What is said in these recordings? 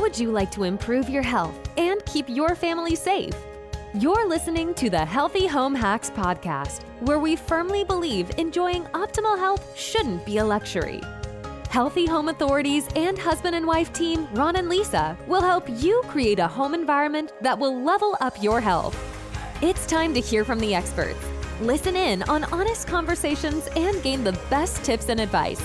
would you like to improve your health and keep your family safe? You're listening to the Healthy Home Hacks Podcast, where we firmly believe enjoying optimal health shouldn't be a luxury. Healthy Home Authorities and husband and wife team Ron and Lisa will help you create a home environment that will level up your health. It's time to hear from the experts. Listen in on honest conversations and gain the best tips and advice.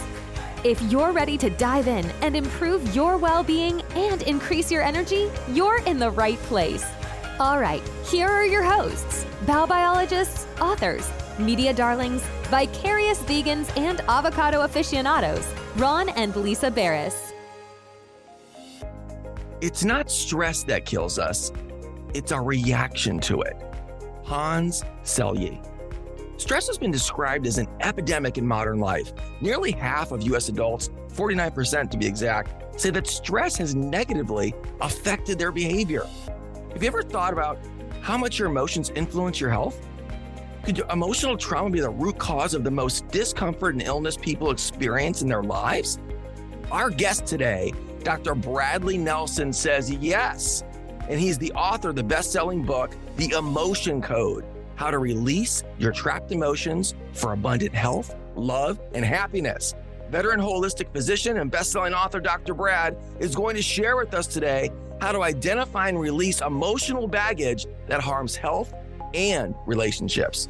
If you're ready to dive in and improve your well-being and increase your energy, you're in the right place. All right, here are your hosts, bowel biologists, authors, media darlings, vicarious vegans, and avocado aficionados, Ron and Lisa Barris. It's not stress that kills us. It's our reaction to it. Hans Selye. Stress has been described as an epidemic in modern life. Nearly half of U.S. adults, 49% to be exact, say that stress has negatively affected their behavior. Have you ever thought about how much your emotions influence your health? Could emotional trauma be the root cause of the most discomfort and illness people experience in their lives? Our guest today, Dr. Bradley Nelson, says yes. And he's the author of the best-selling book, The Emotion Code: How to Release Your Trapped Emotions for Abundant Health, Love, and Happiness. Veteran holistic physician and best-selling author Dr. Brad is going to share with us today how to identify and release emotional baggage that harms health and relationships.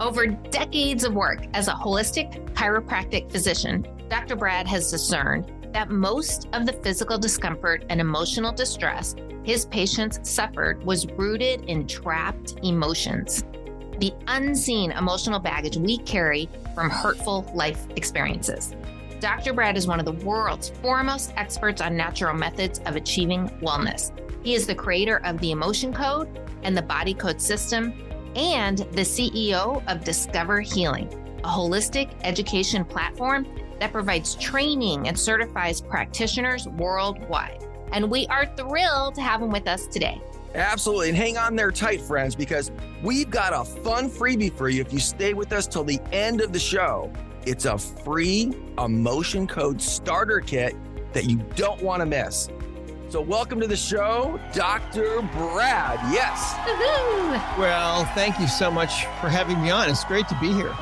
Over decades of work as a holistic chiropractic physician, Dr. Brad has discerned that most of the physical discomfort and emotional distress his patients suffered was rooted in trapped emotions, the unseen emotional baggage we carry from hurtful life experiences. Dr. Brad is one of the world's foremost experts on natural methods of achieving wellness. He is the creator of the Emotion Code and the Body Code System, and the CEO of Discover Healing, a holistic education platform that provides training and certifies practitioners worldwide. And we are thrilled to have him with us today. Absolutely. And hang on there tight, friends, because we've got a fun freebie for you if you stay with us till the end of the show. It's a free Emotion Code starter kit that you don't want to miss. So welcome to the show, Dr. Brad. Yes. Woo-hoo! Well, thank you so much for having me on. It's great to be here.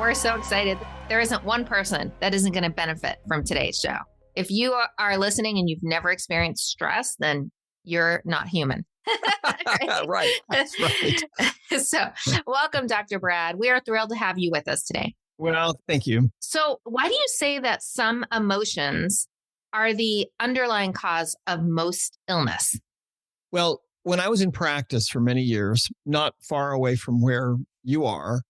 We're so excited. There isn't one person that isn't going to benefit from today's show. If you are listening and you've never experienced stress, then you're not human. Right. That's right. So welcome, Dr. Brad. We are thrilled to have you with us today. Well, thank you. So why do you say that some emotions are the underlying cause of most illness? Well, when I was in practice for many years, not far away from where you are,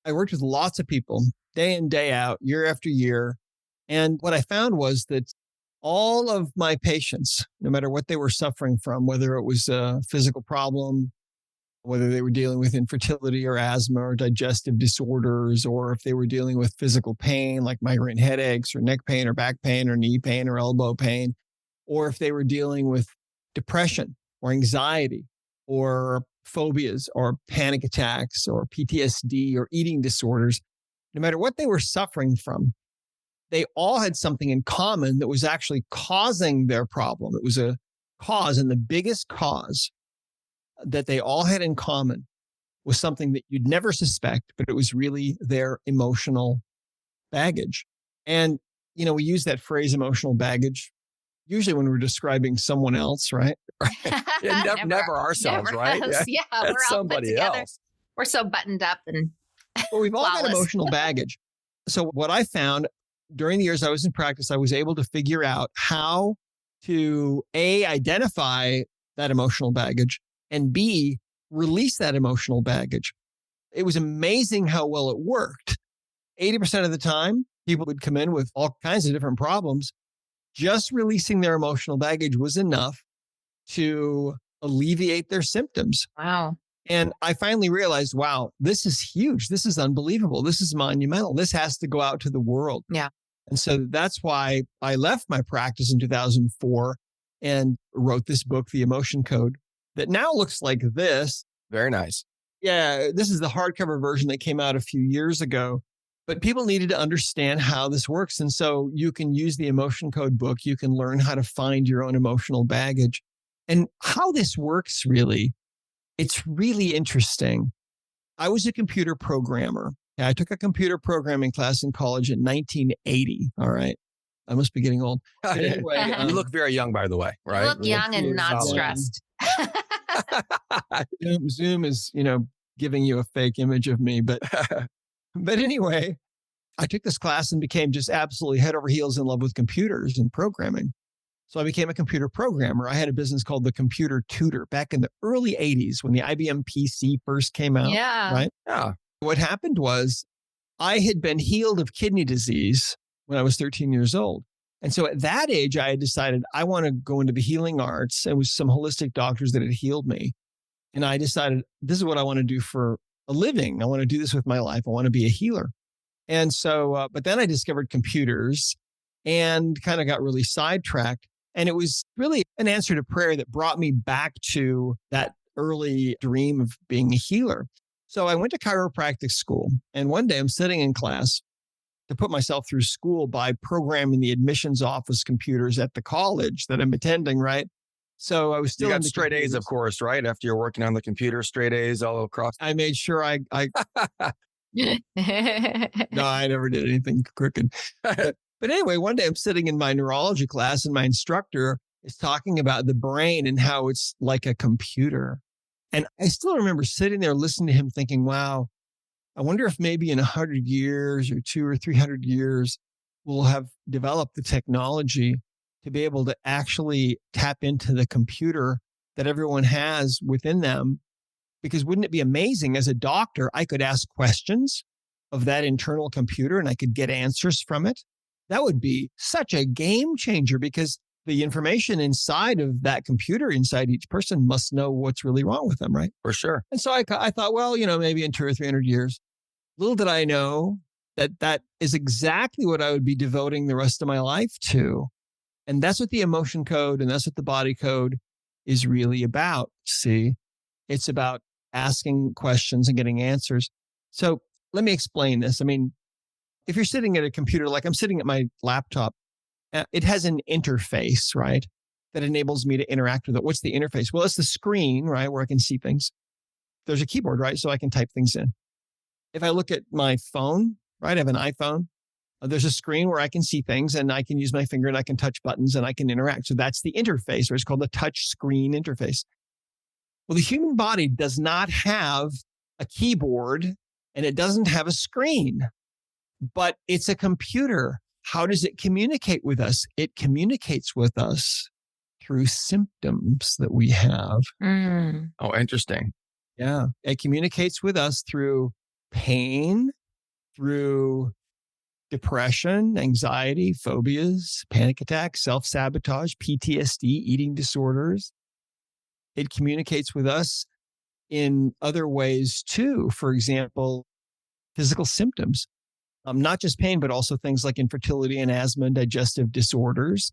I worked with lots of people day in, day out, year after year. And what I found was that all of my patients, no matter what they were suffering from, whether it was a physical problem, whether they were dealing with infertility or asthma or digestive disorders, or if they were dealing with physical pain like migraine headaches or neck pain or back pain or knee pain or elbow pain, or if they were dealing with depression or anxiety or phobias or panic attacks or PTSD or eating disorders, no matter what they were suffering from, they all had something in common that was actually causing their problem. It was a cause, and the biggest cause that they all had in common was something that you'd never suspect, but it was really their emotional baggage. And, you know, we use that phrase emotional baggage usually when we're describing someone else, right? Yeah, never ourselves, never right? us. Yeah, we're all put somebody together. else. We're so buttoned up and Well, we've all got flawless. emotional baggage. So what I found during the years I was in practice, I was able to figure out how to identify that emotional baggage, and B, release that emotional baggage. It was amazing how well it worked. 80% of the time, people would come in with all kinds of different problems. Just releasing their emotional baggage was enough to alleviate their symptoms. Wow. And I finally realized, wow, this is huge. This is unbelievable. This is monumental. This has to go out to the world. Yeah. And so that's why I left my practice in 2004 and wrote this book, The Emotion Code, that now looks like this. Very nice. Yeah, this is the hardcover version that came out a few years ago. But people needed to understand how this works. And so you can use the emotion code book. You can learn how to find your own emotional baggage and how this works really. It's really interesting. I was a computer programmer. I took a computer programming class in college in 1980. All right. I must be getting old. But anyway, You look very young, by the way, right? You look young and not stressed. Zoom is, giving you a fake image of me. But anyway, I took this class and became just absolutely head over heels in love with computers and programming. So I became a computer programmer. I had a business called the Computer Tutor back in the early 80s when the IBM PC first came out. Yeah. Right? Yeah. What happened was I had been healed of kidney disease when I was 13 years old. And so at that age, I had decided I want to go into the healing arts. It was some holistic doctors that had healed me. And I decided this is what I want to do for a living. I want to do this with my life. I want to be a healer. And so, but then I discovered computers and kind of got really sidetracked. And it was really an answer to prayer that brought me back to that early dream of being a healer. So I went to chiropractic school. And one day I'm sitting in class to put myself through school by programming the admissions office computers at the college that I'm attending, right? So I was still You got into straight A's, of course, right? After you're working on the computer, straight A's all across. I made sure I no, I never did anything crooked. But anyway, one day I'm sitting in my neurology class and my instructor is talking about the brain and how it's like a computer. And I still remember sitting there listening to him thinking, wow, I wonder if maybe in 100 years or 200 or 300 years, we'll have developed the technology to be able to actually tap into the computer that everyone has within them. Because wouldn't it be amazing as a doctor, I could ask questions of that internal computer and I could get answers from it? That would be such a game changer because the information inside of that computer, inside each person must know what's really wrong with them, right? For sure. And so I thought, well, maybe in 200 or 300 years, little did I know that is exactly what I would be devoting the rest of my life to. And that's what the emotion code and that's what the body code is really about. See, it's about asking questions and getting answers. So let me explain this. I mean, if you're sitting at a computer, like I'm sitting at my laptop, it has an interface, right? That enables me to interact with it. What's the interface? Well, it's the screen, right? Where I can see things. There's a keyboard, right? So I can type things in. If I look at my phone, right? I have an iPhone. There's a screen where I can see things and I can use my finger and I can touch buttons and I can interact. So that's the interface, or it's called the touch screen interface. Well, the human body does not have a keyboard and it doesn't have a screen, but it's a computer. How does it communicate with us? It communicates with us through symptoms that we have. Mm. Oh, interesting. Yeah. It communicates with us through pain, through depression, anxiety, phobias, panic attacks, self-sabotage, PTSD, eating disorders. It communicates with us in other ways too. For example, physical symptoms, not just pain, but also things like infertility and asthma and digestive disorders.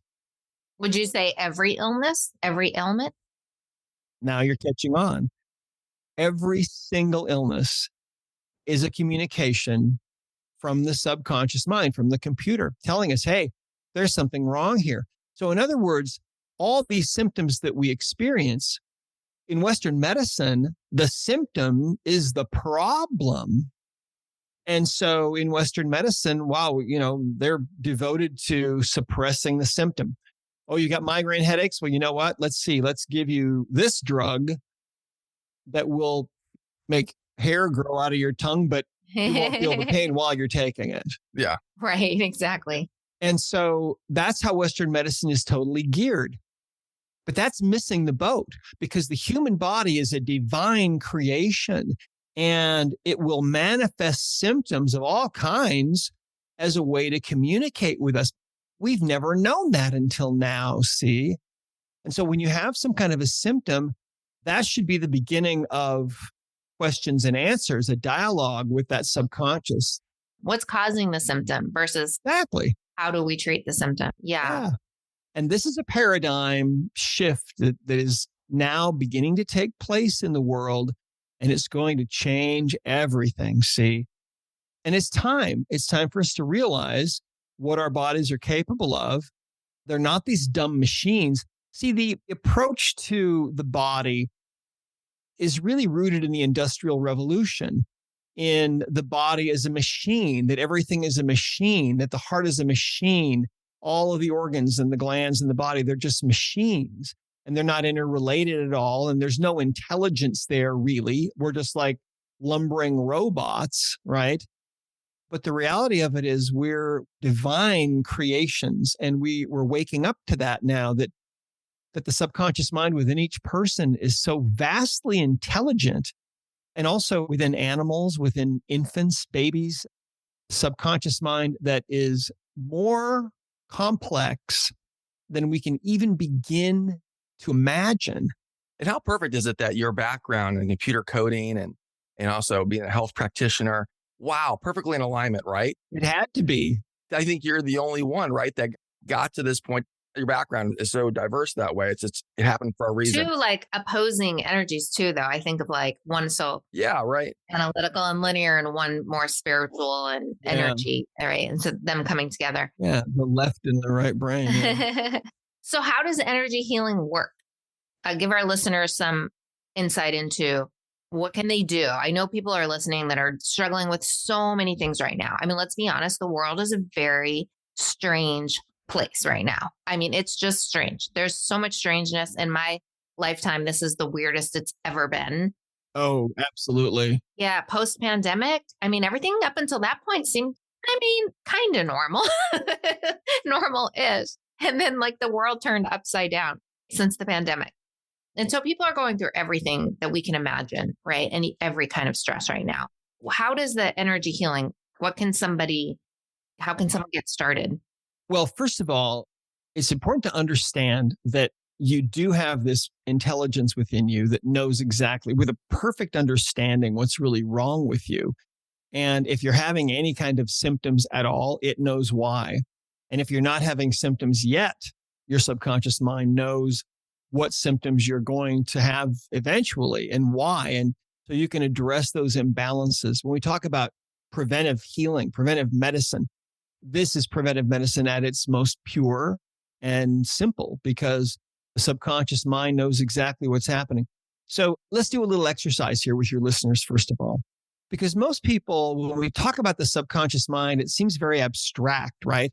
Would you say every illness, every ailment? Now you're catching on. Every single illness is a communication from the subconscious mind, from the computer, telling us, hey, there's something wrong here. So in other words, all these symptoms that we experience in Western medicine, the symptom is the problem. And so in Western medicine, wow, they're devoted to suppressing the symptom. Oh, you got migraine headaches? Well, you know what? Let's see. Let's give you this drug that will make hair grow out of your tongue, but you won't feel the pain while you're taking it. Yeah. Right, exactly. And so that's how Western medicine is totally geared. But that's missing the boat because the human body is a divine creation and it will manifest symptoms of all kinds as a way to communicate with us. We've never known that until now, see? And so when you have some kind of a symptom, that should be the beginning of questions and answers, a dialogue with that subconscious. What's causing the symptom versus Exactly. how do we treat the symptom? Yeah. And this is a paradigm shift that is now beginning to take place in the world, and it's going to change everything. See, And it's time. It's time for us to realize what our bodies are capable of. They're not these dumb machines. See, the approach to the body is really rooted in the Industrial Revolution, in the body as a machine, that everything is a machine, that the heart is a machine. All of the organs and the glands in the body, they're just machines and they're not interrelated at all. And there's no intelligence there, really. We're just like lumbering robots, right? But the reality of it is we're divine creations, and we're waking up to that now, that the subconscious mind within each person is so vastly intelligent, and also within animals, within infants, babies, subconscious mind that is more complex than we can even begin to imagine. And how perfect is it that your background in computer coding and also being a health practitioner, wow, perfectly in alignment, right? It had to be. I think you're the only one, right, that got to this point. Your background is so diverse that way. It happened for a reason. Two like opposing energies too, though. I think of like one so right. analytical and linear, and one more spiritual and energy, right? And so them coming together. Yeah, the left and the right brain. Yeah. So how does energy healing work? Give our listeners some insight into what can they do. I know people are listening that are struggling with so many things right now. I mean, let's be honest, the world is a very strange place right now. I mean, it's just strange. There's so much strangeness in my lifetime. This is the weirdest it's ever been. Oh, absolutely. Yeah. Post-pandemic, I mean, everything up until that point seemed, kind of normal, normal-ish. And then like the world turned upside down since the pandemic. And so people are going through everything that we can imagine, right? And every kind of stress right now. How does the energy healing, how can someone get started? Well, first of all, it's important to understand that you do have this intelligence within you that knows exactly, with a perfect understanding, what's really wrong with you. And if you're having any kind of symptoms at all, it knows why. And if you're not having symptoms yet, your subconscious mind knows what symptoms you're going to have eventually and why. And so you can address those imbalances. When we talk about preventive healing, preventive medicine, this is preventive medicine at its most pure and simple, because the subconscious mind knows exactly what's happening. So let's do a little exercise here with your listeners, first of all, because most people, when we talk about the subconscious mind, it seems very abstract, right?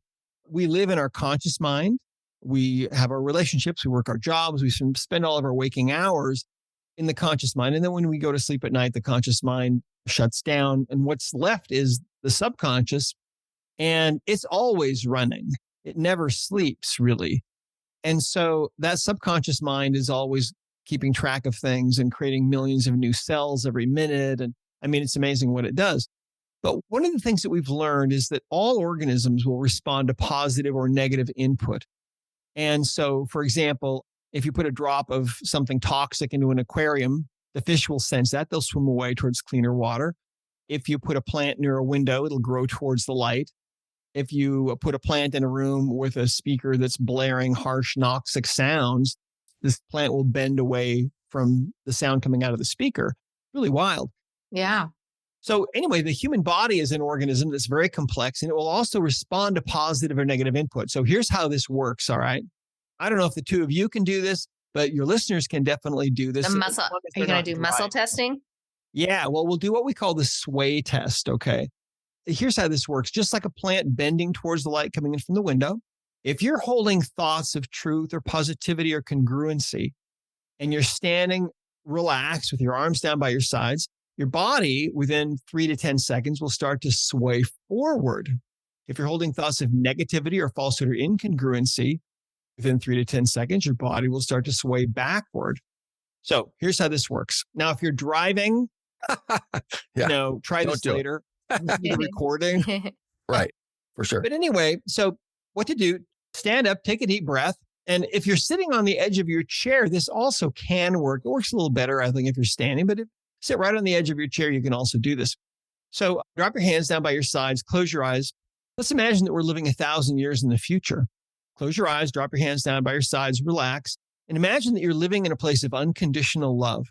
We live in our conscious mind. We have our relationships, we work our jobs, we spend all of our waking hours in the conscious mind. And then when we go to sleep at night, the conscious mind shuts down. And what's left is the subconscious. And it's always running. It never sleeps, really. And so that subconscious mind is always keeping track of things and creating millions of new cells every minute. And I mean, it's amazing what it does. But one of the things that we've learned is that all organisms will respond to positive or negative input. And so, for example, if you put a drop of something toxic into an aquarium, the fish will sense that. They'll swim away towards cleaner water. If you put a plant near a window, it'll grow towards the light. If you put a plant in a room with a speaker that's blaring harsh, noxic sounds, this plant will bend away from the sound coming out of the speaker. Really wild. Yeah. So anyway, the human body is an organism that's very complex, and it will also respond to positive or negative input. So here's how this works, all right? I don't know if the two of you can do this, but your listeners can definitely do this. Are you going to do muscle testing? Yeah, well, we'll do what we call the sway test, okay? Here's how this works. Just like a plant bending towards the light coming in from the window, if you're holding thoughts of truth or positivity or congruency, and you're standing relaxed with your arms down by your sides, your body within 3 to 10 seconds will start to sway forward. If you're holding thoughts of negativity or falsehood or incongruency, within 3 to 10 seconds, your body will start to sway backward. So here's how this works. Now, if you're driving, try this later. The recording. Right. For sure. But anyway, so what to do, stand up, take a deep breath. And if you're sitting on the edge of your chair, this also can work. It works a little better, I think, if you're standing, but if you sit right on the edge of your chair, you can also do this. So drop your hands down by your sides, close your eyes. Let's imagine that we're living 1,000 years in the future. Close your eyes, drop your hands down by your sides, relax, and imagine that you're living in a place of unconditional love.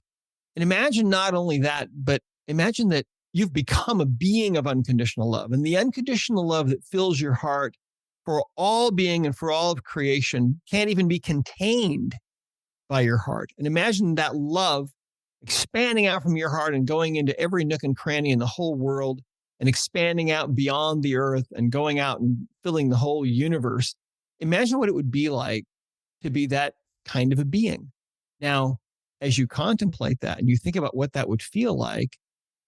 And imagine not only that, but imagine that you've become a being of unconditional love. And the unconditional love that fills your heart for all being and for all of creation can't even be contained by your heart. And imagine that love expanding out from your heart and going into every nook and cranny in the whole world and expanding out beyond the earth and going out and filling the whole universe. Imagine what it would be like to be that kind of a being. Now, as you contemplate that and you think about what that would feel like,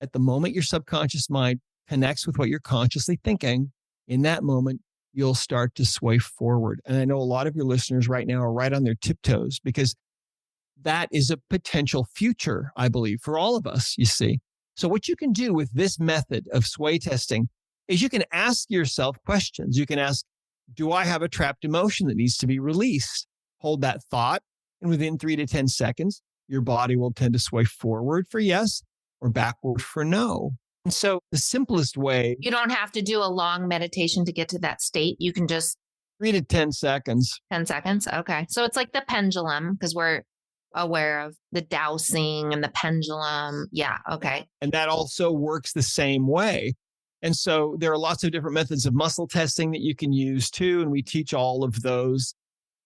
at the moment your subconscious mind connects with what you're consciously thinking, in that moment, you'll start to sway forward. And I know a lot of your listeners right now are right on their tiptoes because that is a potential future, I believe, for all of us, you see. So what you can do with this method of sway testing is you can ask yourself questions. You can ask, do I have a trapped emotion that needs to be released? Hold that thought. And within 3 to 10 seconds, your body will tend to sway forward for yes or backward for no. And so the simplest way. You don't have to do a long meditation to get to that state. You can just 3 to 10 seconds. 10 seconds. Okay. So it's like the pendulum because we're aware of the dowsing and the pendulum. Yeah. Okay. And that also works the same way. And so there are lots of different methods of muscle testing that you can use too. And we teach all of those.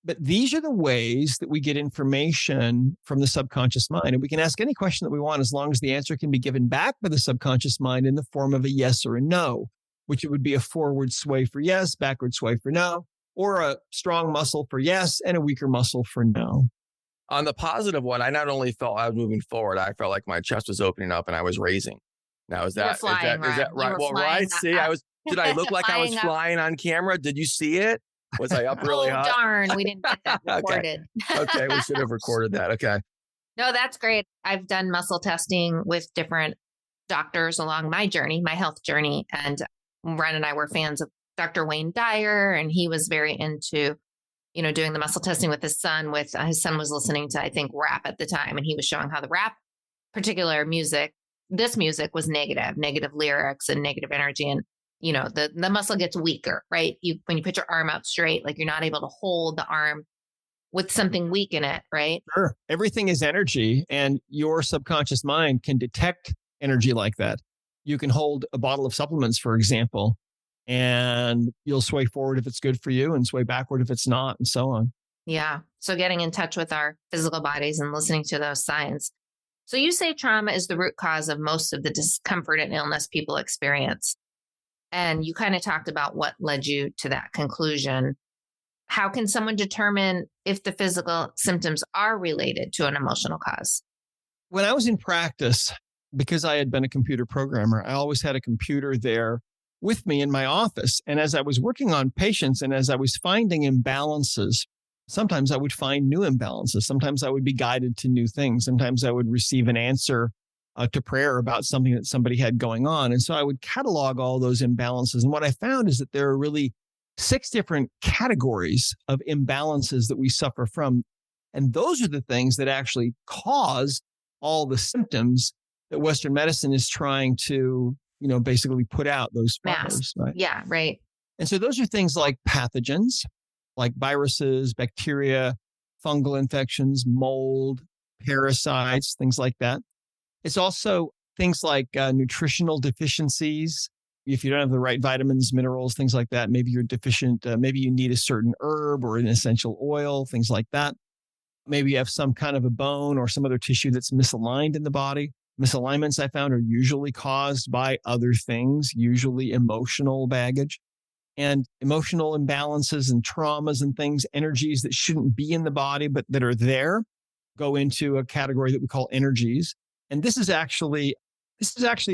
But these are the ways that we get information from the subconscious mind. And we can ask any question that we want as long as the answer can be given back by the subconscious mind in the form of a yes or a no, which it would be a forward sway for yes, backward sway for no, or a strong muscle for yes and a weaker muscle for no. On the positive one, I not only felt I was moving forward, I felt like my chest was opening up and I was raising. Now, is that right? Well, right. See, did I look like I was flying on camera? Did you see it? Was I up really high? Oh, darn. We didn't get that recorded. Okay. We should have recorded that. Okay. No, that's great. I've done muscle testing with different doctors along my journey, my health journey. And Ren and I were fans of Dr. Wayne Dyer, and he was very into, doing the muscle testing with his son. His son was listening to, I think, rap at the time. And he was showing how the rap particular music, this music was negative lyrics and negative energy. And the muscle gets weaker, right? When you put your arm out straight, like you're not able to hold the arm with something weak in it, right? Sure. Everything is energy, and your subconscious mind can detect energy like that. You can hold a bottle of supplements, for example, and you'll sway forward if it's good for you and sway backward if it's not, and so on. Yeah. So getting in touch with our physical bodies and listening to those signs. So you say trauma is the root cause of most of the discomfort and illness people experience. And you kind of talked about what led you to that conclusion. How can someone determine if the physical symptoms are related to an emotional cause? When I was in practice, because I had been a computer programmer, I always had a computer there with me in my office. And as I was working on patients and as I was finding imbalances, sometimes I would find new imbalances. Sometimes I would be guided to new things. Sometimes I would receive an answer to prayer about something that somebody had going on. And so I would catalog all those imbalances. And what I found is that there are really 6 different categories of imbalances that we suffer from. And those are the things that actually cause all the symptoms that Western medicine is trying to, basically put out those fires, right? Yeah, right. And so those are things like pathogens, like viruses, bacteria, fungal infections, mold, parasites, things like that. It's also things like nutritional deficiencies. If you don't have the right vitamins, minerals, things like that, maybe you're deficient. Maybe you need a certain herb or an essential oil, things like that. Maybe you have some kind of a bone or some other tissue that's misaligned in the body. Misalignments, I found, are usually caused by other things, usually emotional baggage. And emotional imbalances and traumas and things, energies that shouldn't be in the body, but that are there, go into a category that we call energies. And this is actually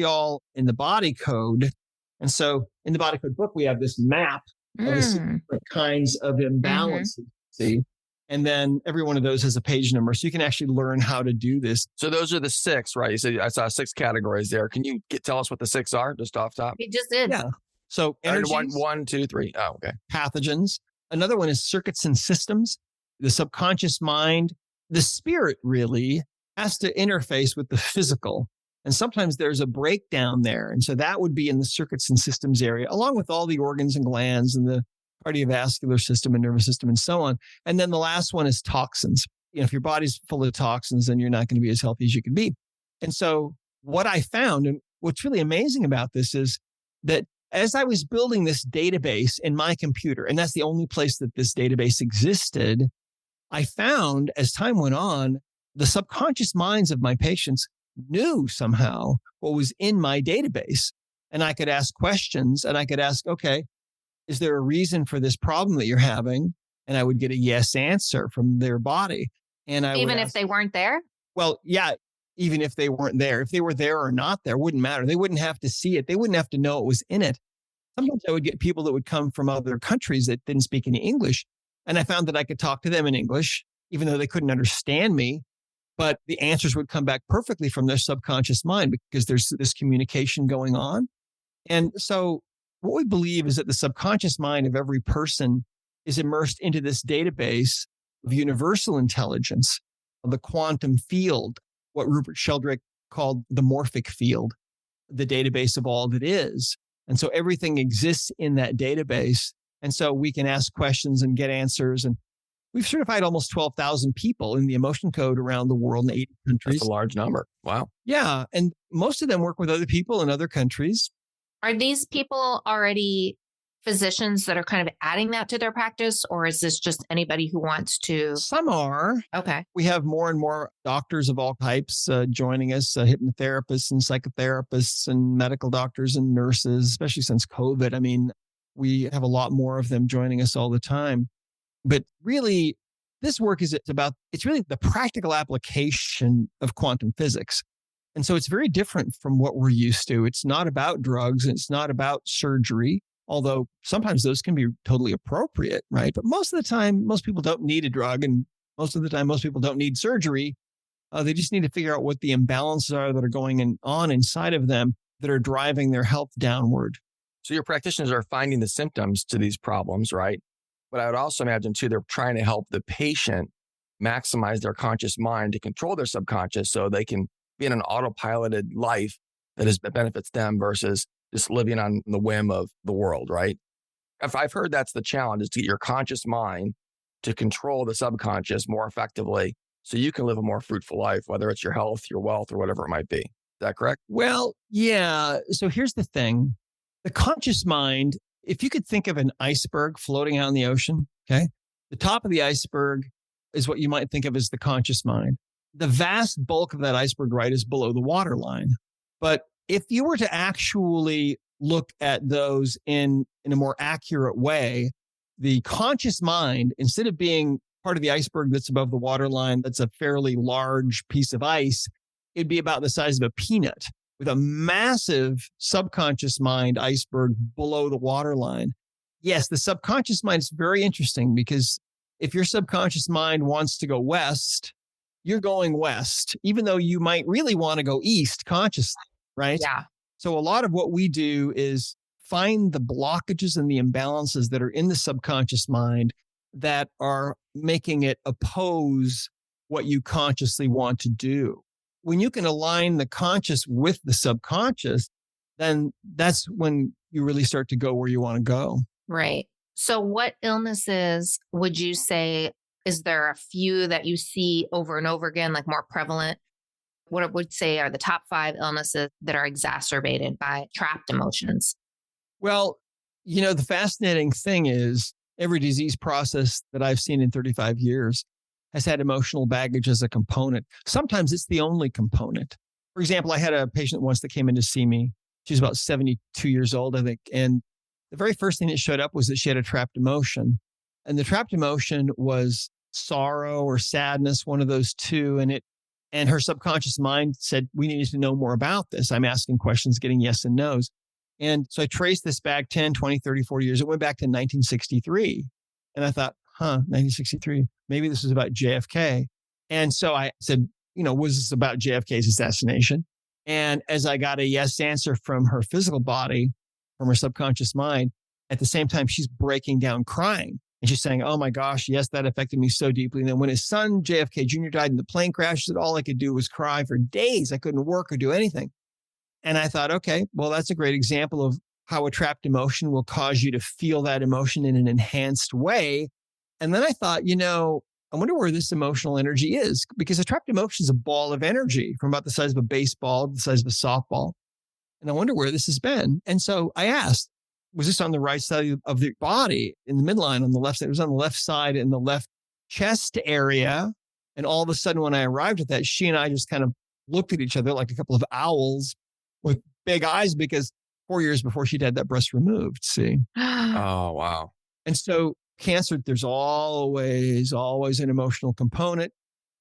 all in the body code. And so in the body code book, we have this map of the different kinds of imbalances. See? And then every one of those has a page number. So you can actually learn how to do this. So those are the 6, right? You said I saw 6 categories there. Can you tell us what the 6 are just off top? You just did. Yeah. So energies, 1, 2, 3. Oh, okay. Pathogens. Another one is circuits and systems. The subconscious mind, the spirit really has to interface with the physical. And sometimes there's a breakdown there. And so that would be in the circuits and systems area, along with all the organs and glands and the cardiovascular system and nervous system and so on. And then the last one is toxins. If your body's full of toxins, then you're not going to be as healthy as you can be. And so what I found, and what's really amazing about this is that as I was building this database in my computer, and that's the only place that this database existed, I found as time went on, the subconscious minds of my patients knew somehow what was in my database. And I could ask questions and I could ask, okay, is there a reason for this problem that you're having? And I would get a yes answer from their body. And I Even would if ask, they weren't there? well, yeah, even if they weren't there, if they were there or not there, wouldn't matter. They wouldn't have to see it. They wouldn't have to know it was in it. Sometimes I would get people that would come from other countries that didn't speak any English. And I found that I could talk to them in English, even though they couldn't understand me. But the answers would come back perfectly from their subconscious mind because there's this communication going on. And so what we believe is that the subconscious mind of every person is immersed into this database of universal intelligence, the quantum field, what Rupert Sheldrake called the morphic field, the database of all that is. And so everything exists in that database. And so we can ask questions and get answers. And we've certified almost 12,000 people in the emotion code around the world in 80 countries. That's a large number. Wow. Yeah. And most of them work with other people in other countries. Are these people already physicians that are kind of adding that to their practice, or is this just anybody who wants to? Some are. Okay. We have more and more doctors of all types joining us, hypnotherapists and psychotherapists and medical doctors and nurses, especially since COVID. I mean, we have a lot more of them joining us all the time. But really, this work it's really the practical application of quantum physics. And so it's very different from what we're used to. It's not about drugs. And it's not about surgery, although sometimes those can be totally appropriate, right? But most of the time, most people don't need a drug. And most of the time, most people don't need surgery. They just need to figure out what the imbalances are that are going on inside of them that are driving their health downward. So your practitioners are finding the symptoms to these problems, right? But I would also imagine too, they're trying to help the patient maximize their conscious mind to control their subconscious so they can be in an autopiloted life that benefits them versus just living on the whim of the world, right? I've heard that's the challenge, is to get your conscious mind to control the subconscious more effectively so you can live a more fruitful life, whether it's your health, your wealth, or whatever it might be. Is that correct? Well, yeah. So here's the thing. The conscious mind, if you could think of an iceberg floating out in the ocean, okay? The top of the iceberg is what you might think of as the conscious mind. The vast bulk of that iceberg, right, is below the waterline. But if you were to actually look at those in a more accurate way, the conscious mind, instead of being part of the iceberg that's above the waterline, that's a fairly large piece of ice, it'd be about the size of a peanut with a massive subconscious mind iceberg below the waterline. Yes, the subconscious mind is very interesting because if your subconscious mind wants to go west, you're going west, even though you might really want to go east consciously, right? Yeah. So a lot of what we do is find the blockages and the imbalances that are in the subconscious mind that are making it oppose what you consciously want to do. When you can align the conscious with the subconscious, then that's when you really start to go where you want to go. Right. So what illnesses would you say, is there a few that you see over and over again, like more prevalent? What I would say are the top 5 illnesses that are exacerbated by trapped emotions? Well, the fascinating thing is every disease process that I've seen in 35 years has had emotional baggage as a component. Sometimes it's the only component. For example, I had a patient once that came in to see me. She was about 72 years old, I think. And the very first thing that showed up was that she had a trapped emotion. And the trapped emotion was sorrow or sadness, one of those two. And her subconscious mind said, we need to know more about this. I'm asking questions, getting yes and no's. And so I traced this back 10, 20, 30, 40 years. It went back to 1963. And I thought, 1963, maybe this was about JFK. And so I said, was this about JFK's assassination? And as I got a yes answer from her physical body, from her subconscious mind, at the same time, she's breaking down crying. And she's saying, oh my gosh, yes, that affected me so deeply. And then when his son, JFK Jr., died in the plane crash, she said, all I could do was cry for days. I couldn't work or do anything. And I thought, okay, well, that's a great example of how a trapped emotion will cause you to feel that emotion in an enhanced way. And then I thought, I wonder where this emotional energy is, because a trapped emotion is a ball of energy from about the size of a baseball to the size of a softball. And I wonder where this has been. And so I asked, was this on the right side of the body in the midline on the left side? It was on the left side in the left chest area. And all of a sudden, when I arrived at that, she and I just kind of looked at each other like a couple of owls with big eyes, because 4 years before she'd had that breast removed. See? Oh, wow. And so cancer, there's always an emotional component.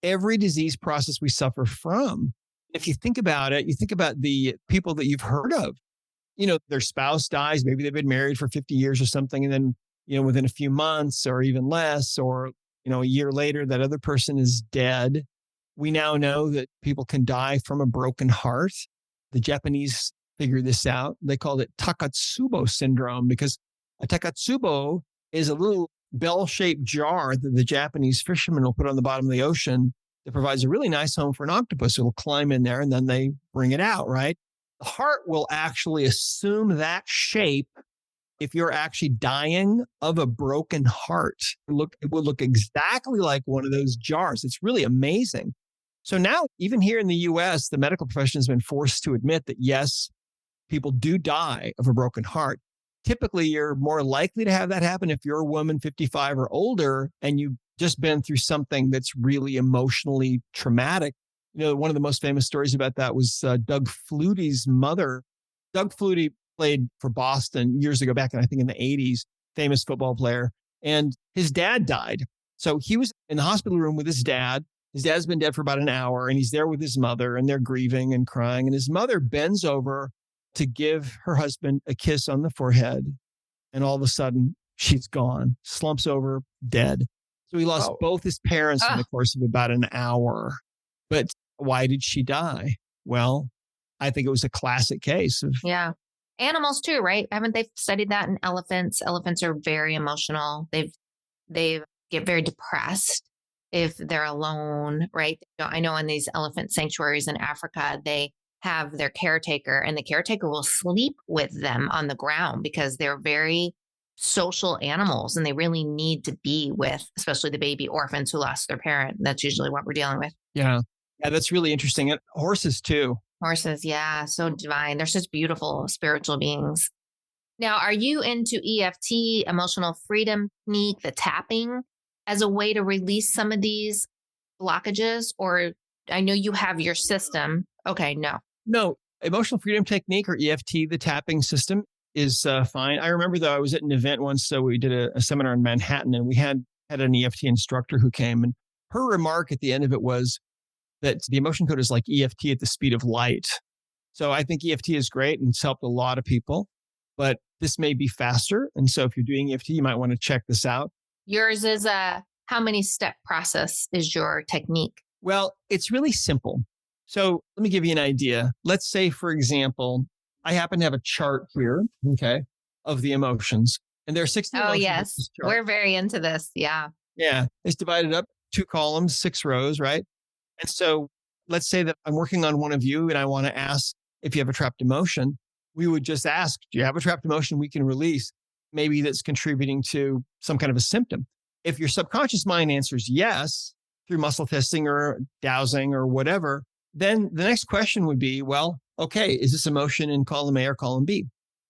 Every disease process we suffer from. If you think about it, you think about the people that you've heard of, their spouse dies, maybe they've been married for 50 years or something. And then, within a few months or even less, or, a year later, that other person is dead. We now know that people can die from a broken heart. The Japanese figured this out. They called it Takatsubo syndrome, because a Takatsubo is a little bell-shaped jar that the Japanese fishermen will put on the bottom of the ocean that provides a really nice home for an octopus. It'll climb in there and then they bring it out, right? The heart will actually assume that shape if you're actually dying of a broken heart. It will look exactly like one of those jars. It's really amazing. So now, even here in the US, the medical profession has been forced to admit that, yes, people do die of a broken heart. Typically, you're more likely to have that happen if you're a woman 55 or older and you've just been through something that's really emotionally traumatic. One of the most famous stories about that was Doug Flutie's mother. Doug Flutie played for Boston years ago, back in, I think, in the 80s, famous football player. And his dad died. So he was in the hospital room with his dad. His dad's been dead for about an hour, and he's there with his mother, and they're grieving and crying. And his mother bends over to give her husband a kiss on the forehead. And all of a sudden, she's gone, slumps over, dead. So he lost both his parents in the course of about an hour. But why did she die? Well, I think it was a classic case of... Yeah. Animals too, right? Haven't they studied that in elephants? Elephants are very emotional. They get very depressed if they're alone, right? I know in these elephant sanctuaries in Africa, they have their caretaker, and the caretaker will sleep with them on the ground because they're very social animals and they really need to be with, especially the baby orphans who lost their parent. That's usually what we're dealing with. Yeah, that's really interesting. And horses too. Horses, yeah, so divine. They're such beautiful spiritual beings. Now, are you into EFT, emotional freedom technique, the tapping, as a way to release some of these blockages? Or I know you have your system. Okay, No, emotional freedom technique, or EFT, the tapping system, is fine. I remember, though, I was at an event once, so we did a seminar in Manhattan, and we had an EFT instructor who came, and her remark at the end of it was that the emotion code is like EFT at the speed of light. So I think EFT is great and it's helped a lot of people, but this may be faster. And so if you're doing EFT, you might want to check this out. Yours is how many step process is your technique? Well, it's really simple. So let me give you an idea. Let's say, for example, I happen to have a chart here, okay, of the emotions. And there are 60 emotions. Oh, yes. We're very into this. Yeah. Yeah. It's divided up 2 columns, 6 rows, right? And so let's say that I'm working on one of you and I want to ask if you have a trapped emotion. We would just ask, do you have a trapped emotion we can release? Maybe that's contributing to some kind of a symptom. If your subconscious mind answers yes, through muscle testing or dowsing or whatever, then the next question would be, well, okay, is this emotion in column A or column B?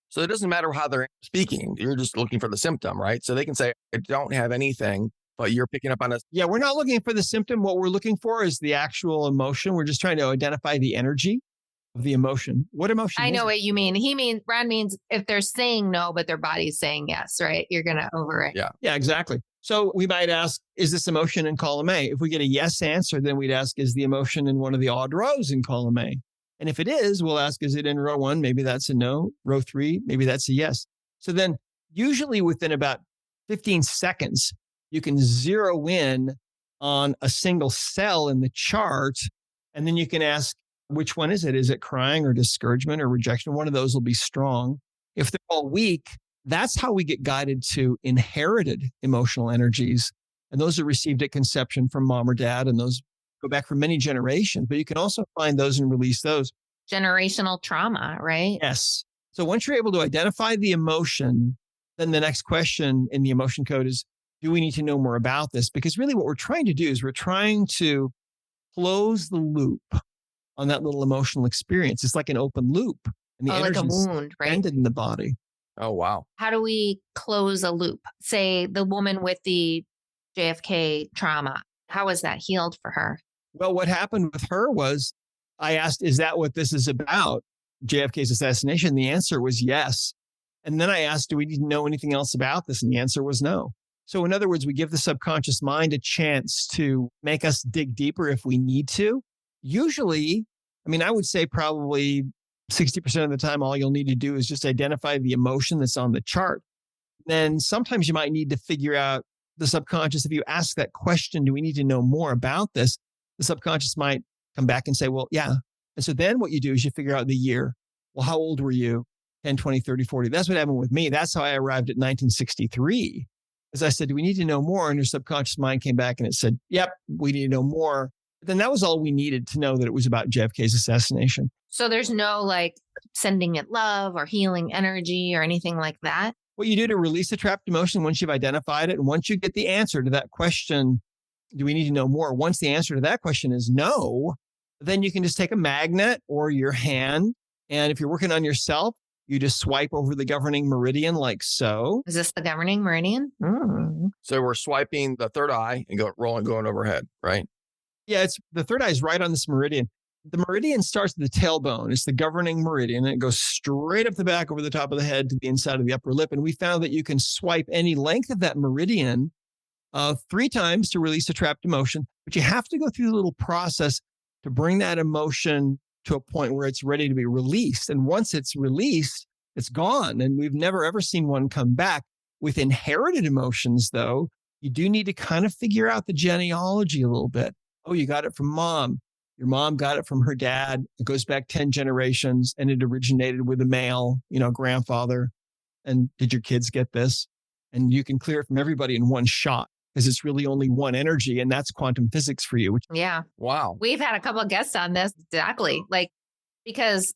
So it doesn't matter how they're speaking. You're just looking for the symptom, right? So they can say, I don't have anything, but you're picking up on a... Yeah, we're not looking for the symptom. What we're looking for is the actual emotion. We're just trying to identify the energy of the emotion. What emotion? I know what you mean. Brad means if they're saying no, but their body's saying yes, right? You're going to over it. Yeah, exactly. So we might ask, is this emotion in column A? If we get a yes answer, then we'd ask, is the emotion in one of the odd rows in column A? And if it is, we'll ask, is it in row 1? Maybe that's a no. Row 3, maybe that's a yes. So then usually within about 15 seconds, you can zero in on a single cell in the chart. And then you can ask, which one is it? Is it crying or discouragement or rejection? One of those will be strong. If they're all weak, that's how we get guided to inherited emotional energies. And those are received at conception from mom or dad. And those go back for many generations. But you can also find those and release those. Generational trauma, right? Yes. So once you're able to identify the emotion, then the next question in the emotion code is, do we need to know more about this? Because really what we're trying to do is we're trying to close the loop on that little emotional experience. It's like an open loop. and the like a energy is wound, right? ended in the body. Oh, wow. How do we close a loop? Say the woman with the JFK trauma, how was that healed for her? Well, what happened with her was I asked, is that what this is about? JFK's assassination? The answer was yes. And then I asked, do we need to know anything else about this? And the answer was no. So in other words, we give the subconscious mind a chance to make us dig deeper if we need to. Usually, I would say probably 60% of the time, all you'll need to do is just identify the emotion that's on the chart. Then sometimes you might need to figure out the subconscious. If you ask that question, do we need to know more about this? The subconscious might come back and say, well, yeah. And so then what you do is you figure out the year. Well, how old were you? 10, 20, 30, 40. That's what happened with me. That's how I arrived at 1963. As I said, do we need to know more? And your subconscious mind came back and it said, yep, we need to know more. But then that was all we needed to know that it was about JFK's assassination. So there's no like sending it love or healing energy or anything like that? What you do to release a trapped emotion once you've identified it, and once you get the answer to that question, do we need to know more? Once the answer to that question is no, then you can just take a magnet or your hand. And if you're working on yourself, you just swipe over the governing meridian like so. Is this the governing meridian? So we're swiping the third eye and going overhead, right? Yeah, it's the third eye is right on this meridian. The meridian starts at the tailbone. It's the governing meridian, and it goes straight up the back over the top of the head to the inside of the upper lip. And we found that you can swipe any length of that meridian 3 times to release a trapped emotion, but you have to go through the little process to bring that emotion to a point where it's ready to be released. And once it's released, it's gone. And we've never, ever seen one come back. With inherited emotions, though, you do need to kind of figure out the genealogy a little bit. Oh, you got it from mom. Your mom got it from her dad. It goes back 10 generations and it originated with a male, grandfather. And did your kids get this? And you can clear it from everybody in one shot because it's really only one energy. And that's quantum physics for you. Yeah. Wow. We've had a couple of guests on this. Exactly. Because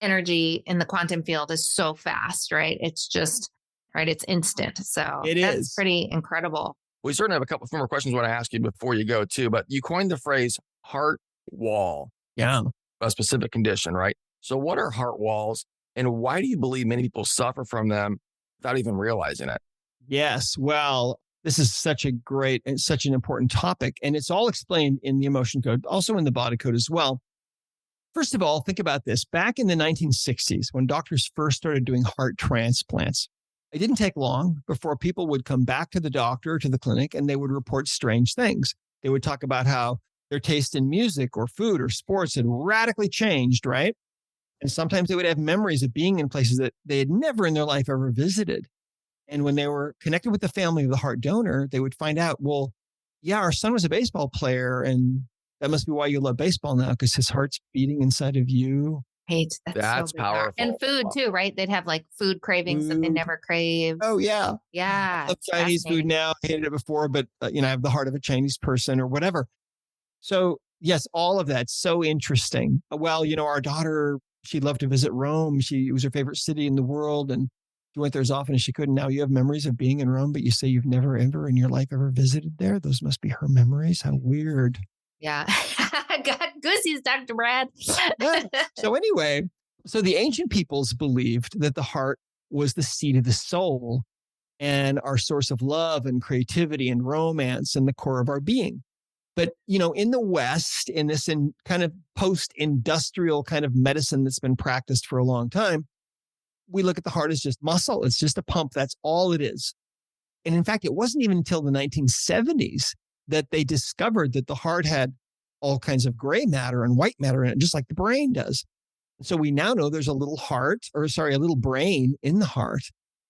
energy in the quantum field is so fast, right? It's just, right. It's instant. So that's pretty incredible. We certainly have a couple more questions I want to ask you before you go too, but you coined the phrase heart wall. Yeah. A specific condition, right? So what are heart walls and why do you believe many people suffer from them without even realizing it? Yes. Well, this is such a great and such an important topic. And it's all explained in the emotion code, also in the body code as well. First of all, think about this. Back in the 1960s, when doctors first started doing heart transplants, it didn't take long before people would come back to the doctor, to the clinic, and they would report strange things. They would talk about how their taste in music or food or sports had radically changed, right? And sometimes they would have memories of being in places that they had never in their life ever visited. And when they were connected with the family of the heart donor, they would find out, well, yeah, our son was a baseball player, and that must be why you love baseball now, because his heart's beating inside of you. That's so powerful. And food too, right? They'd have like food cravings that they never crave. Oh, yeah. Yeah. I love Chinese food now. I hated it before, but I have the heart of a Chinese person or whatever. So yes, all of that's so interesting. Well, our daughter, she loved to visit Rome. It was her favorite city in the world. And she went there as often as she could. And now you have memories of being in Rome, but you say you've never ever in your life ever visited there. Those must be her memories. How weird. Yeah. Got goosies, Dr. Brad. Yeah. So anyway, the ancient peoples believed that the heart was the seat of the soul and our source of love and creativity and romance and the core of our being. But, in the West, in this kind of post-industrial kind of medicine that's been practiced for a long time, we look at the heart as just muscle. It's just a pump. That's all it is. And in fact, it wasn't even until the 1970s that they discovered that the heart had all kinds of gray matter and white matter in it, just like the brain does. So we now know there's a little brain in the heart.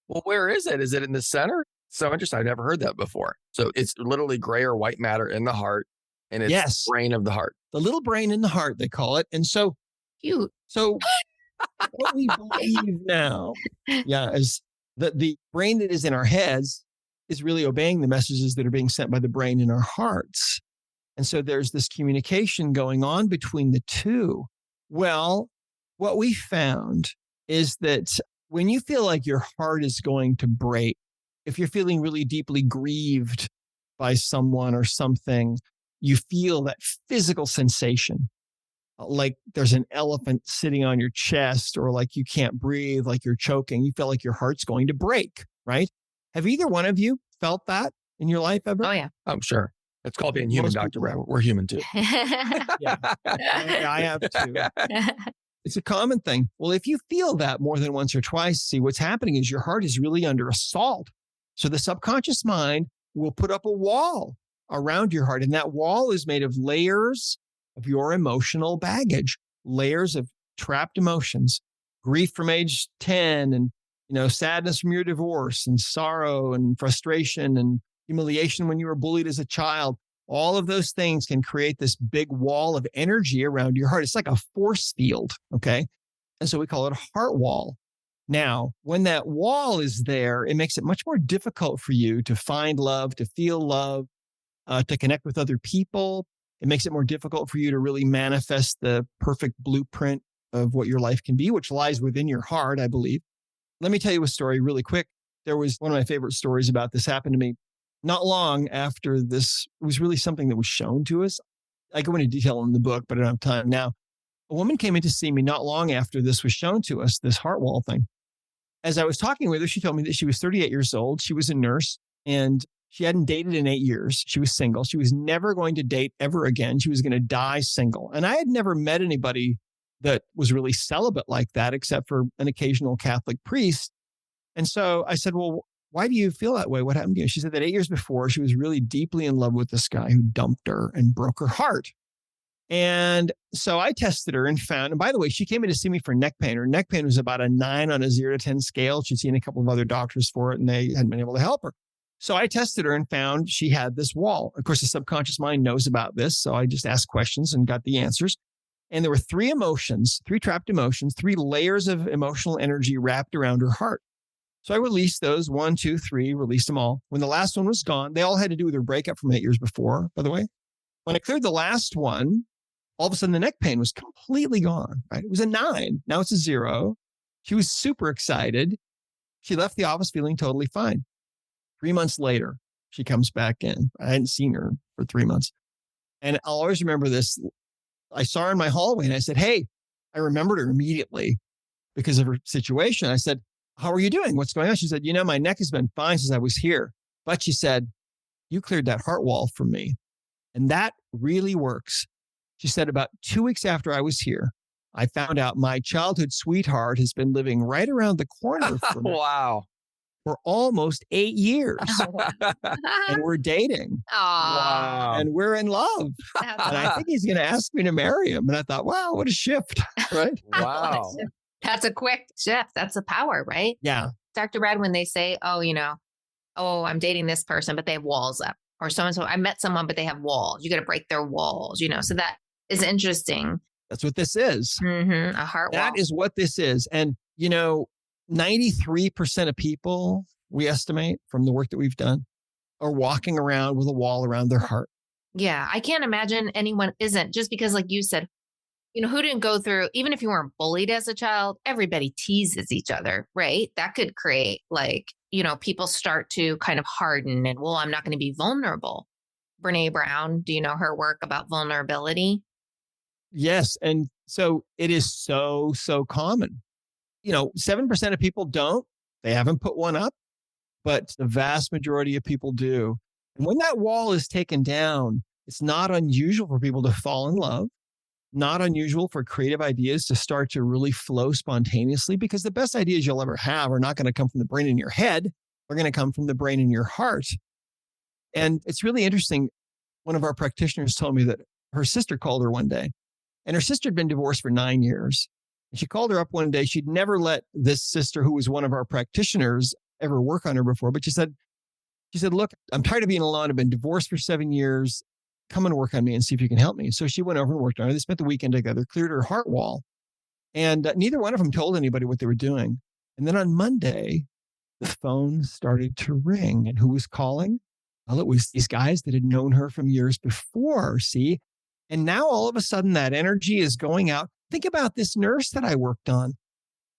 Well, where is it? Is it in the center? So interesting. I've never heard that before. So it's literally gray or white matter in the heart, and it's the brain of the heart. The little brain in the heart, they call it. And so cute. So what we believe now, is that the brain that is in our heads is really obeying the messages that are being sent by the brain in our hearts. And so there's this communication going on between the two. Well, what we found is that when you feel like your heart is going to break, if you're feeling really deeply grieved by someone or something, you feel that physical sensation like there's an elephant sitting on your chest, or like you can't breathe, like you're choking. You feel like your heart's going to break, right? Have either one of you felt that in your life ever? Oh, yeah. I'm sure. It's called being human, Most Dr. people Brad. have. We're human too. Yeah, I have too. It's a common thing. Well, if you feel that more than once or twice, see what's happening is your heart is really under assault. So the subconscious mind will put up a wall around your heart. And that wall is made of layers of your emotional baggage, layers of trapped emotions, grief from age 10, and sadness from your divorce, and sorrow and frustration and humiliation when you were bullied as a child. All of those things can create this big wall of energy around your heart. It's like a force field. Okay. And so we call it a heart wall. Now, when that wall is there, it makes it much more difficult for you to find love, to feel love, to connect with other people. It makes it more difficult for you to really manifest the perfect blueprint of what your life can be, which lies within your heart, I believe. Let me tell you a story really quick. There was one of my favorite stories about this happened to me not long after this. It was really something that was shown to us. I go into detail in the book, but I don't have time now. A woman came in to see me not long after this was shown to us, this heart wall thing. As I was talking with her, she told me that she was 38 years old. She was a nurse and she hadn't dated in 8 years. She was single. She was never going to date ever again. She was going to die single. And I had never met anybody that was really celibate like that, except for an occasional Catholic priest. And so I said, well, why do you feel that way? What happened to you? She said that 8 years before, she was really deeply in love with this guy who dumped her and broke her heart. And so I tested her and found, and by the way, she came in to see me for neck pain. Her neck pain was about a 9 on a 0 to 10 scale. She'd seen a couple of other doctors for it and they hadn't been able to help her. So I tested her and found she had this wall. Of course, the subconscious mind knows about this. So I just asked questions and got the answers. And there were 3 emotions, 3 trapped emotions, 3 layers of emotional energy wrapped around her heart. So I released those 1, 2, 3, released them all. When the last one was gone, they all had to do with her breakup from 8 years before, by the way. When I cleared the last one, all of a sudden the neck pain was completely gone, right? It was a 9. Now it's a 0. She was super excited. She left the office feeling totally fine. 3 months later, she comes back in. I hadn't seen her for 3 months. And I'll always remember this. I saw her in my hallway and I said, hey, I remembered her immediately because of her situation. I said, how are you doing? What's going on? She said, my neck has been fine since I was here. But she said, you cleared that heart wall from me. And that really works. She said, about 2 weeks after I was here, I found out my childhood sweetheart has been living right around the corner from me Wow. for almost 8 years. Oh, And we're dating. aw. And we're in love. That's And I think he's going to ask me to marry him. And I thought, wow, what a shift, right? Wow. That's a quick shift. That's the power, right? Yeah. Dr. Brad, when they say, I'm dating this person, but they have walls up, or so-and-so, I met someone, but they have walls. You got to break their walls, so that is interesting. That's what this is. Mm-hmm. A heart wall. That is what this is. And, 93% of people, we estimate from the work that we've done, are walking around with a wall around their heart. Yeah. I can't imagine anyone isn't, just because, like you said, who didn't go through, even if you weren't bullied as a child, everybody teases each other, right? That could create people start to kind of harden and, well, I'm not going to be vulnerable. Brene Brown, do you know her work about vulnerability? Yes. And so it is so, so common. 7% of people don't. They haven't put one up, but the vast majority of people do. And when that wall is taken down, it's not unusual for people to fall in love, not unusual for creative ideas to start to really flow spontaneously, because the best ideas you'll ever have are not going to come from the brain in your head. They're going to come from the brain in your heart. And it's really interesting. One of our practitioners told me that her sister called her one day, and her sister had been divorced for 9 years. And she called her up one day. She'd never let this sister, who was one of our practitioners, ever work on her before. But she said, look, I'm tired of being alone. I've been divorced for 7 years. Come and work on me and see if you can help me. So she went over and worked on her. They spent the weekend together, cleared her heart wall. And neither one of them told anybody what they were doing. And then on Monday, the phone started to ring. And who was calling? Well, it was these guys that had known her from years before, see? And now all of a sudden that energy is going out. Think about this nurse that I worked on.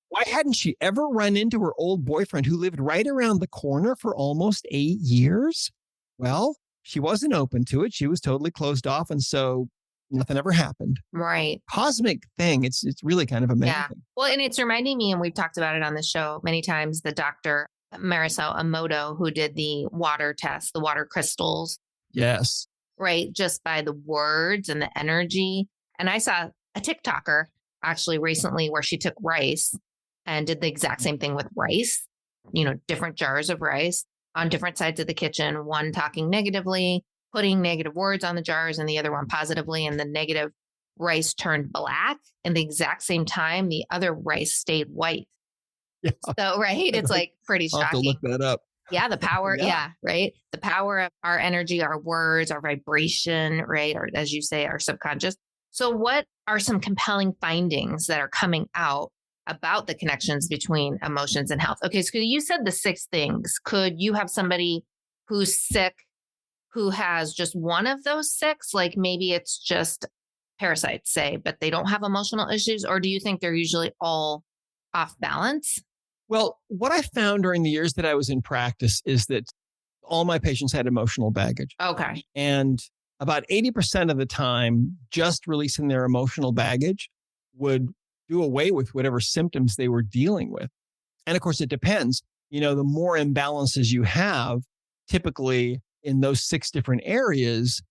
Why hadn't she ever run into her old boyfriend who lived right around the corner for almost 8 years? Well, she wasn't open to it. She was totally closed off. And so Nothing ever happened. Right. Cosmic thing. It's really kind of amazing. Yeah. Well, and it's reminding me, and we've talked about it on the show many times, the Dr. Marisol Emoto, who did the water test, the water crystals. Yes. Right. Just by the words and the energy. And I saw a TikToker actually recently where she took rice and did the exact same thing with rice, different jars of rice on different sides of the kitchen, one talking negatively, putting negative words on the jars, and the other one positively. And the negative rice turned black. And the exact same time, the other rice stayed white. Yeah. So, right. It's like pretty shocking. I'll have to look that up. Yeah. The power. Yeah. Right. The power of our energy, our words, our vibration, right. Or as you say, our subconscious. So what are some compelling findings that are coming out about the connections between emotions and health? Okay. So you said the 6 things. Could you have somebody who's sick who has just one of those 6? Like maybe it's just parasites, say, but they don't have emotional issues? Or do you think they're usually all off balance? Well, what I found during the years that I was in practice is that all my patients had emotional baggage. Okay. And about 80% of the time, just releasing their emotional baggage would do away with whatever symptoms they were dealing with. And of course, it depends. The more imbalances you have, typically in those 6 different areas,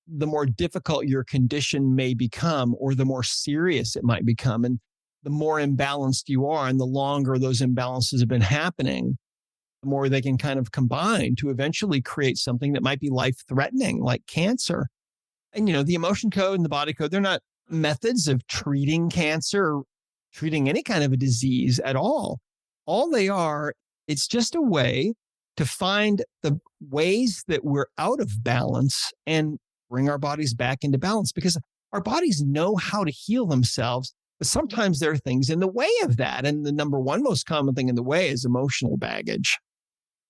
the more difficult your condition may become, or the more serious it might become. And the more imbalanced you are and the longer those imbalances have been happening, the more they can kind of combine to eventually create something that might be life-threatening, like cancer. And, the emotion code and the body code, they're not methods of treating cancer or treating any kind of a disease at all. All they are, it's just a way to find the ways that we're out of balance and bring our bodies back into balance, because our bodies know how to heal themselves. But sometimes there are things in the way of that. And the number one most common thing in the way is emotional baggage.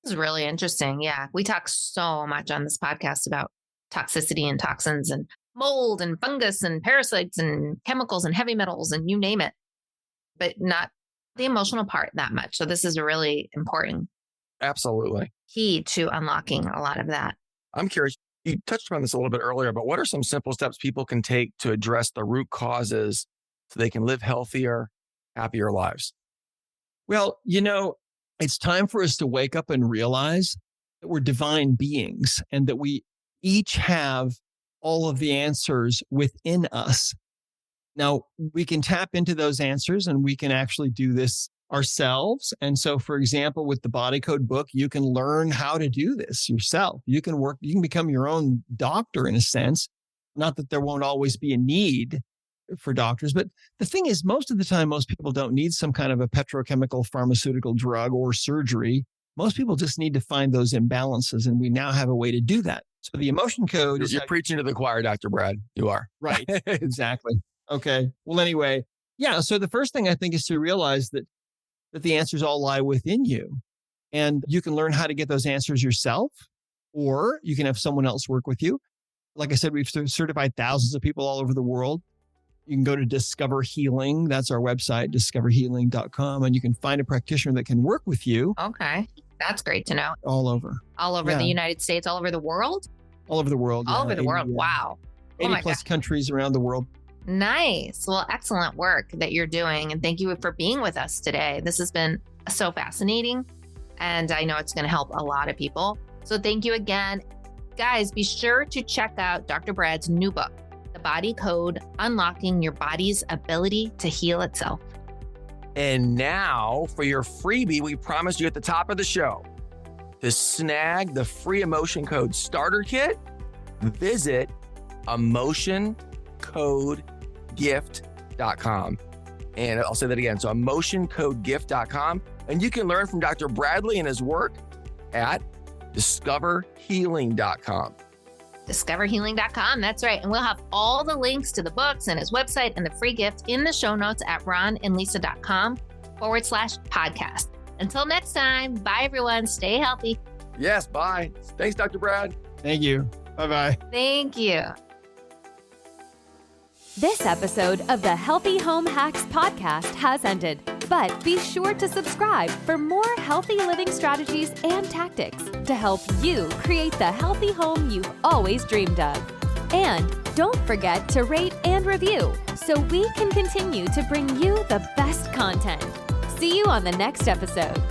This is really interesting. Yeah. We talk so much on this podcast about toxicity and toxins and mold and fungus and parasites and chemicals and heavy metals and you name it, but not the emotional part that much. So this is a really important Absolutely. key to unlocking a lot of that. I'm curious, you touched on this a little bit earlier, but what are some simple steps people can take to address the root causes so they can live healthier, happier lives? Well, it's time for us to wake up and realize that we're divine beings and that we each have all of the answers within us. Now, we can tap into those answers and we can actually do this ourselves. And so, for example, with the Body Code book, you can learn how to do this yourself. You can become your own doctor in a sense. Not that there won't always be a need for doctors, but the thing is, most of the time, most people don't need some kind of a petrochemical pharmaceutical drug or surgery. Most people just need to find those imbalances, and we now have a way to do that. So the emotion code is... You're preaching to the choir, Dr. Brad. You are. Right. Exactly. Okay. Well, anyway, yeah. So the first thing I think is to realize that the answers all lie within you, and you can learn how to get those answers yourself, or you can have someone else work with you. Like I said, we've certified thousands of people all over the world. You can go to Discover Healing. That's our website, discoverhealing.com. And you can find a practitioner that can work with you. Okay. That's great to know. All over. All over the United States, all over the world? All over the world. All over the world. Wow. 80 plus countries around the world. Nice. Well, excellent work that you're doing. And thank you for being with us today. This has been so fascinating. And I know it's going to help a lot of people. So thank you again. Guys, be sure to check out Dr. Brad's new book, The Body Code, Unlocking Your Body's Ability to Heal Itself. And now for your freebie, we promised you at the top of the show. To snag the free Emotion Code Starter Kit, visit emotioncodegift.com. And I'll say that again. So emotioncodegift.com. And you can learn from Dr. Bradley and his work at discoverhealing.com. Discoverhealing.com. That's right. And we'll have all the links to the books and his website and the free gift in the show notes at ronandlisa.com/podcast. Until next time, bye everyone. Stay healthy. Yes, bye. Thanks, Dr. Brad. Thank you. Bye-bye. Thank you. This episode of the Healthy Home Hacks podcast has ended, but be sure to subscribe for more healthy living strategies and tactics to help you create the healthy home you've always dreamed of. And Don't forget to rate and review so we can continue to bring you the best content. See you on the next episode.